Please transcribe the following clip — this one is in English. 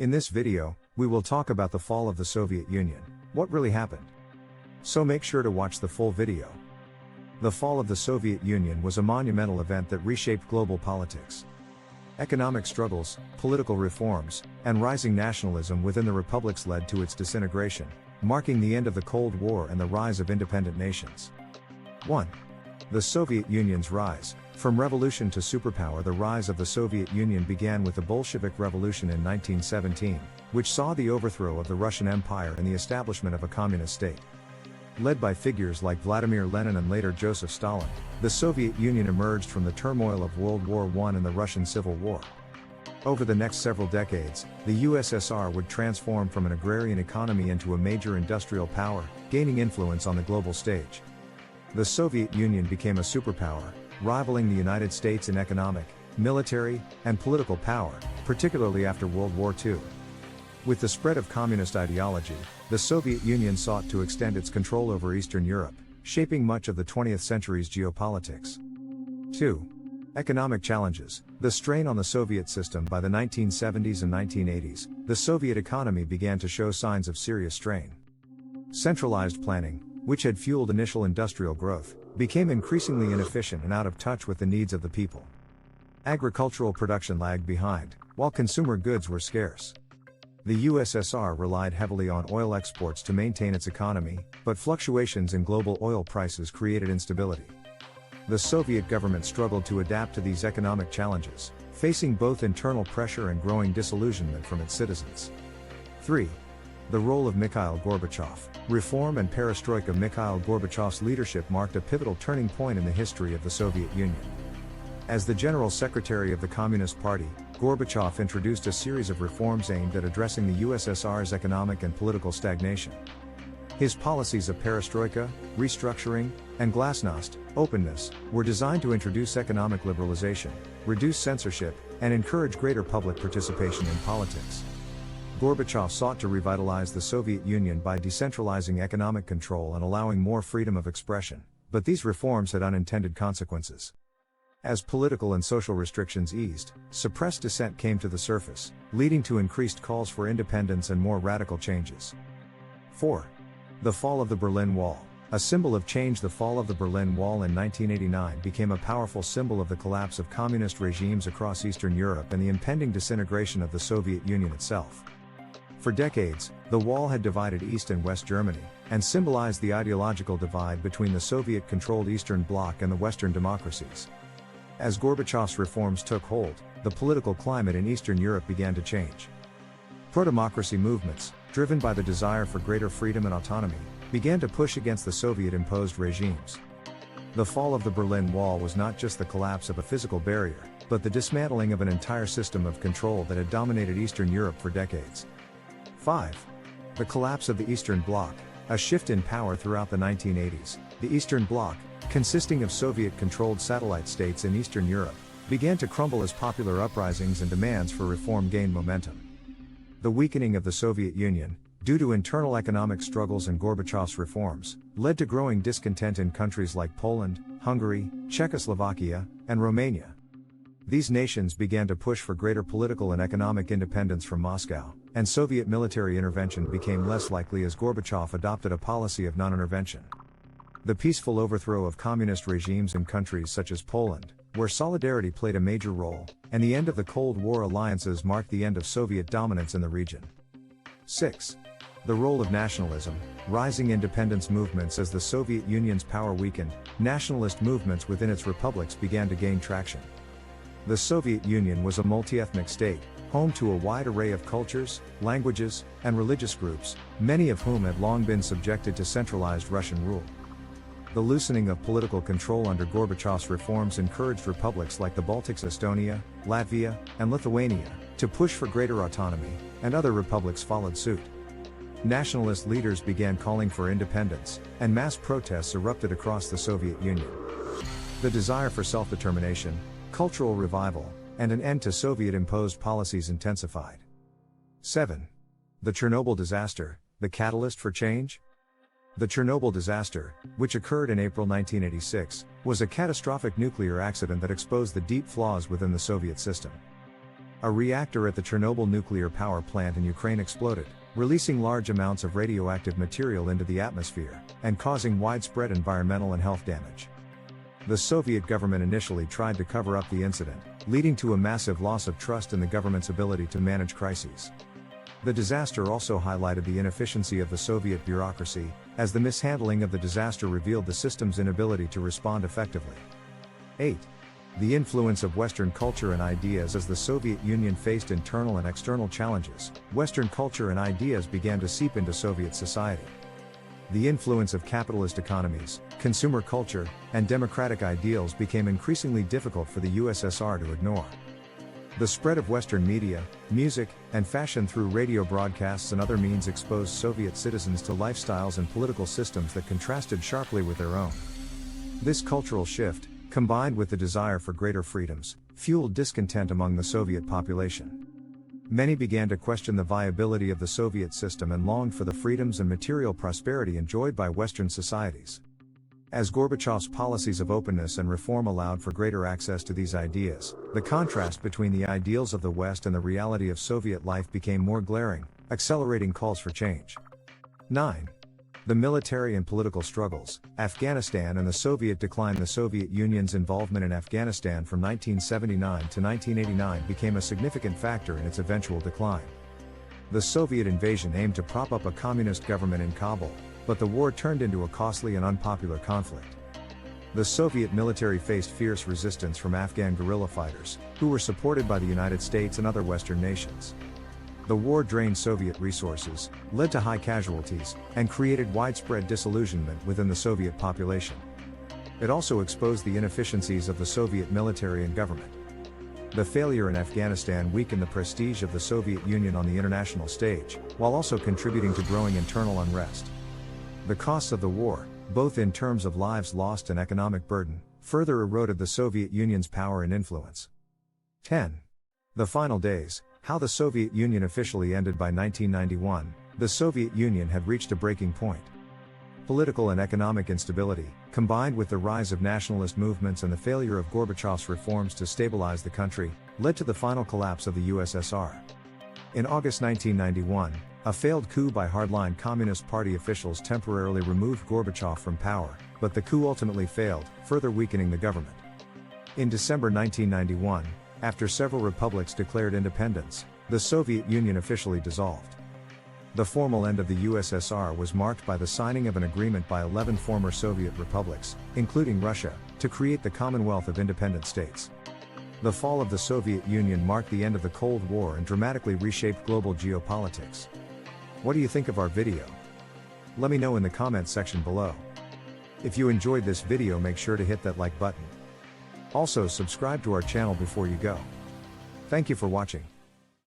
In this video, we will talk about the fall of the Soviet Union, what really happened. So make sure to watch the full video. The fall of the Soviet Union was a monumental event that reshaped global politics. Economic struggles, political reforms, and rising nationalism within the republics led to its disintegration, marking the end of the Cold War and the rise of independent nations. 1. The Soviet Union's rise. From revolution to superpower, the rise of the Soviet Union began with the Bolshevik Revolution in 1917, which saw the overthrow of the Russian Empire and the establishment of a communist state. Led by figures like Vladimir Lenin and later Joseph Stalin, the Soviet Union emerged from the turmoil of World War I and the Russian Civil War. Over the next several decades, the USSR would transform from an agrarian economy into a major industrial power, gaining influence on the global stage. The Soviet Union became a superpower, rivaling the United States in economic, military, and political power, particularly after World War II. With the spread of communist ideology, the Soviet Union sought to extend its control over Eastern Europe, shaping much of the 20th century's geopolitics. 2. Economic challenges. The strain on the Soviet system. By the 1970s and 1980s, the Soviet economy began to show signs of serious strain. Centralized planning, which had fueled initial industrial growth, became increasingly inefficient and out of touch with the needs of the people. Agricultural production lagged behind, while consumer goods were scarce. The USSR relied heavily on oil exports to maintain its economy, but fluctuations in global oil prices created instability. The Soviet government struggled to adapt to these economic challenges, facing both internal pressure and growing disillusionment from its citizens. 3. The role of Mikhail Gorbachev. Reform and perestroika. Mikhail Gorbachev's leadership marked a pivotal turning point in the history of the Soviet Union. As the General Secretary of the Communist Party, Gorbachev introduced a series of reforms aimed at addressing the USSR's economic and political stagnation. His policies of perestroika, restructuring, and glasnost, openness, were designed to introduce economic liberalization, reduce censorship, and encourage greater public participation in politics. Gorbachev sought to revitalize the Soviet Union by decentralizing economic control and allowing more freedom of expression, but these reforms had unintended consequences. As political and social restrictions eased, suppressed dissent came to the surface, leading to increased calls for independence and more radical changes. 4. The fall of the Berlin Wall. A symbol of change. The fall of the Berlin Wall in 1989 became a powerful symbol of the collapse of communist regimes across Eastern Europe and the impending disintegration of the Soviet Union itself. For decades, the wall had divided East and West Germany, and symbolized the ideological divide between the Soviet-controlled Eastern Bloc and the Western democracies. As Gorbachev's reforms took hold, the political climate in Eastern Europe began to change. Pro-democracy movements, driven by the desire for greater freedom and autonomy, began to push against the Soviet-imposed regimes. The fall of the Berlin Wall was not just the collapse of a physical barrier, but the dismantling of an entire system of control that had dominated Eastern Europe for decades. 5. The collapse of the Eastern Bloc. A shift in power throughout the 1980s, the Eastern Bloc, consisting of Soviet-controlled satellite states in Eastern Europe, began to crumble as popular uprisings and demands for reform gained momentum. The weakening of the Soviet Union, due to internal economic struggles and Gorbachev's reforms, led to growing discontent in countries like Poland, Hungary, Czechoslovakia, and Romania. These nations began to push for greater political and economic independence from Moscow, and Soviet military intervention became less likely as Gorbachev adopted a policy of non-intervention. The peaceful overthrow of communist regimes in countries such as Poland, where solidarity played a major role, and the end of the Cold War alliances marked the end of Soviet dominance in the region. 6. The role of nationalism. Rising independence movements. As the Soviet Union's power weakened, nationalist movements within its republics began to gain traction. The Soviet Union was a multi-ethnic state, home to a wide array of cultures, languages, and religious groups, many of whom had long been subjected to centralized Russian rule. The loosening of political control under Gorbachev's reforms encouraged republics like the Baltics, Estonia, Latvia, and Lithuania, to push for greater autonomy, and other republics followed suit. Nationalist leaders began calling for independence, and mass protests erupted across the Soviet Union. The desire for self-determination, cultural revival, and an end to Soviet-imposed policies intensified. 7. The Chernobyl disaster, the catalyst for change? The Chernobyl disaster, which occurred in April 1986, was a catastrophic nuclear accident that exposed the deep flaws within the Soviet system. A reactor at the Chernobyl nuclear power plant in Ukraine exploded, releasing large amounts of radioactive material into the atmosphere, and causing widespread environmental and health damage. The Soviet government initially tried to cover up the incident, leading to a massive loss of trust in the government's ability to manage crises. The disaster also highlighted the inefficiency of the Soviet bureaucracy, as the mishandling of the disaster revealed the system's inability to respond effectively. 8. The influence of Western culture and ideas. As the Soviet Union faced internal and external challenges, Western culture and ideas began to seep into Soviet society. The influence of capitalist economies, consumer culture, and democratic ideals became increasingly difficult for the USSR to ignore. The spread of Western media, music, and fashion through radio broadcasts and other means exposed Soviet citizens to lifestyles and political systems that contrasted sharply with their own. This cultural shift, combined with the desire for greater freedoms, fueled discontent among the Soviet population. Many began to question the viability of the Soviet system and longed for the freedoms and material prosperity enjoyed by Western societies. As Gorbachev's policies of openness and reform allowed for greater access to these ideas, the contrast between the ideals of the West and the reality of Soviet life became more glaring, accelerating calls for change. 9. The military and political struggles. Afghanistan and the Soviet decline. The Soviet Union's involvement in Afghanistan from 1979 to 1989 became a significant factor in its eventual decline. The Soviet invasion aimed to prop up a communist government in Kabul, but the war turned into a costly and unpopular conflict. The Soviet military faced fierce resistance from Afghan guerrilla fighters, who were supported by the United States and other Western nations. The war drained Soviet resources, led to high casualties, and created widespread disillusionment within the Soviet population. It also exposed the inefficiencies of the Soviet military and government. The failure in Afghanistan weakened the prestige of the Soviet Union on the international stage, while also contributing to growing internal unrest. The costs of the war, both in terms of lives lost and economic burden, further eroded the Soviet Union's power and influence. 10. The final days. How the Soviet Union officially ended. By 1991, the Soviet Union had reached a breaking point. Political and economic instability, combined with the rise of nationalist movements and the failure of Gorbachev's reforms to stabilize the country, led to the final collapse of the USSR. In August 1991, a failed coup by hardline Communist Party officials temporarily removed Gorbachev from power, but the coup ultimately failed, further weakening the government. In December 1991, after several republics declared independence, the Soviet Union officially dissolved. The formal end of the USSR was marked by the signing of an agreement by 11 former Soviet republics, including Russia, to create the Commonwealth of Independent States. The fall of the Soviet Union marked the end of the Cold War and dramatically reshaped global geopolitics. What do you think of our video? Let me know in the comments section below. If you enjoyed this video, make sure to hit that like button. Also, subscribe to our channel before you go. Thank you for watching.